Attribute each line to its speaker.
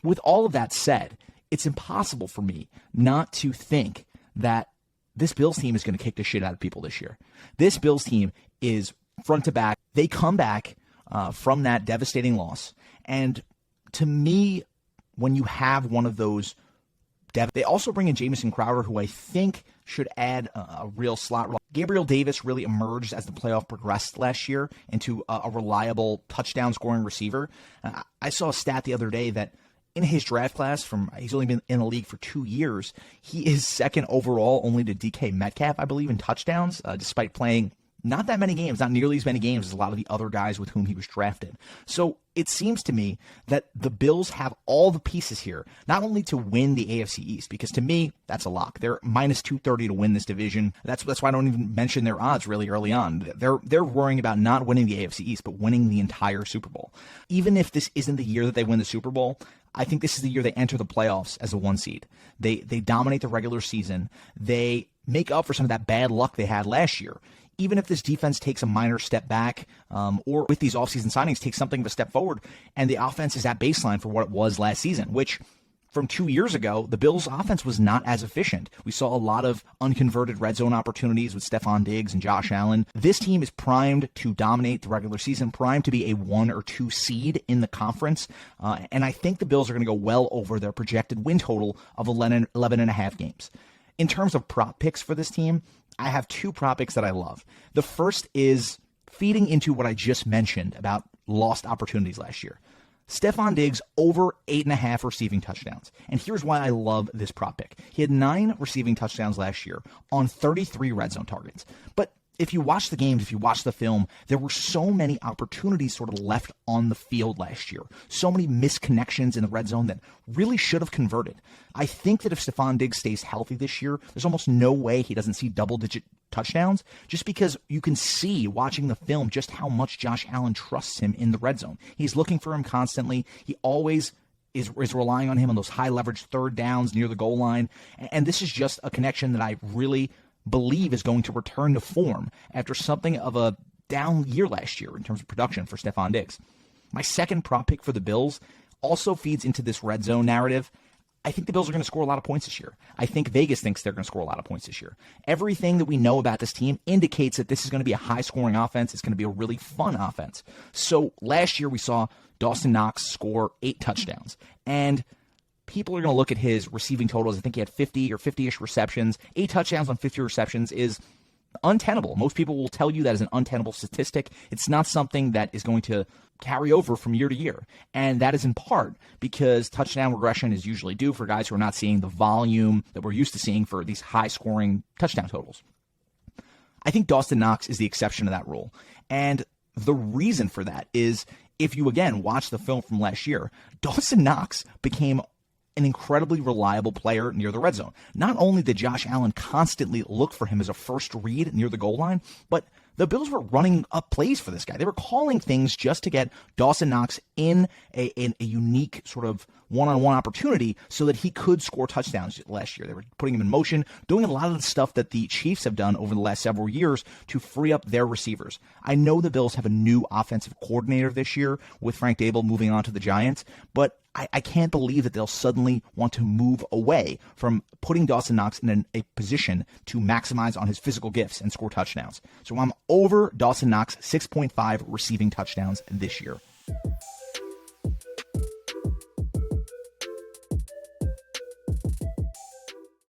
Speaker 1: with all of that said, it's impossible for me not to think that this Bills team is going to kick the shit out of people this year. This Bills team is front to back. They come back from that devastating loss. And to me, when you have one of those, they also bring in Jamison Crowder, who I think should add a real slot role. Gabriel Davis really emerged as the playoff progressed last year into a reliable touchdown scoring receiver. I saw a stat the other day that in his draft class, he's only been in the league for 2 years, he is second overall only to DK Metcalf, I believe, in touchdowns, despite playing not that many games, not nearly as many games as a lot of the other guys with whom he was drafted. So it seems to me that the Bills have all the pieces here, not only to win the AFC East, because to me, that's a lock. They're minus 230 to win this division. That's why I don't even mention their odds really early on. They're worrying about not winning the AFC East, but winning the entire Super Bowl. Even if this isn't the year that they win the Super Bowl, I think this is the year they enter the playoffs as a 1 seed. They dominate the regular season. They make up for some of that bad luck they had last year. Even if this defense takes a minor step back, or with these offseason signings takes something of a step forward, and the offense is at baseline for what it was last season, which from 2 years ago, the Bills' offense was not as efficient. We saw a lot of unconverted red zone opportunities with Stephon Diggs and Josh Allen. This team is primed to dominate the regular season, primed to be a 1 or 2 seed in the conference, and I think the Bills are going to go well over their projected win total of 11 and a half games. In terms of prop picks for this team, I have 2 prop picks that I love. The first is feeding into what I just mentioned about lost opportunities last year. Stephon Diggs over 8.5 receiving touchdowns. And here's why I love this prop pick. He had 9 receiving touchdowns last year on 33 red zone targets. But if you watch the games, if you watch the film, there were so many opportunities sort of left on the field last year. So many misconnections in the red zone that really should have converted. I think that if Stephon Diggs stays healthy this year, there's almost no way he doesn't see double-digit touchdowns, just because you can see, watching the film, just how much Josh Allen trusts him in the red zone. He's looking for him constantly. He always is relying on him on those high-leverage third downs near the goal line. And this is just a connection that I really believe is going to return to form after something of a down year last year in terms of production for Stephon Diggs. My second prop pick for the Bills also feeds into this red zone narrative. I think the Bills are going to score a lot of points this year. I think Vegas thinks they're going to score a lot of points this year. Everything that we know about this team indicates that this is going to be a high-scoring offense. It's going to be a really fun offense. So last year we saw Dawson Knox score 8 touchdowns. And people are going to look at his receiving totals. I think he had 50 or 50-ish receptions. 8 touchdowns on 50 receptions is untenable. Most people will tell you that is an untenable statistic. It's not something that is going to carry over from year to year. And that is in part because touchdown regression is usually due for guys who are not seeing the volume that we're used to seeing for these high-scoring touchdown totals. I think Dawson Knox is the exception to that rule. And the reason for that is, if you, again, watch the film from last year, Dawson Knox became an incredibly reliable player near the red zone. Not only did Josh Allen constantly look for him as a first read near the goal line, but the Bills were running up plays for this guy. They were calling things just to get Dawson Knox in a unique sort of one-on-one opportunity so that he could score touchdowns last year. They were putting him in motion, doing a lot of the stuff that the Chiefs have done over the last several years to free up their receivers. I know the Bills have a new offensive coordinator this year with Frank Dable moving on to the Giants, but I can't believe that they'll suddenly want to move away from putting Dawson Knox in a position to maximize on his physical gifts and score touchdowns. So I'm over Dawson Knox 6.5 receiving touchdowns this year.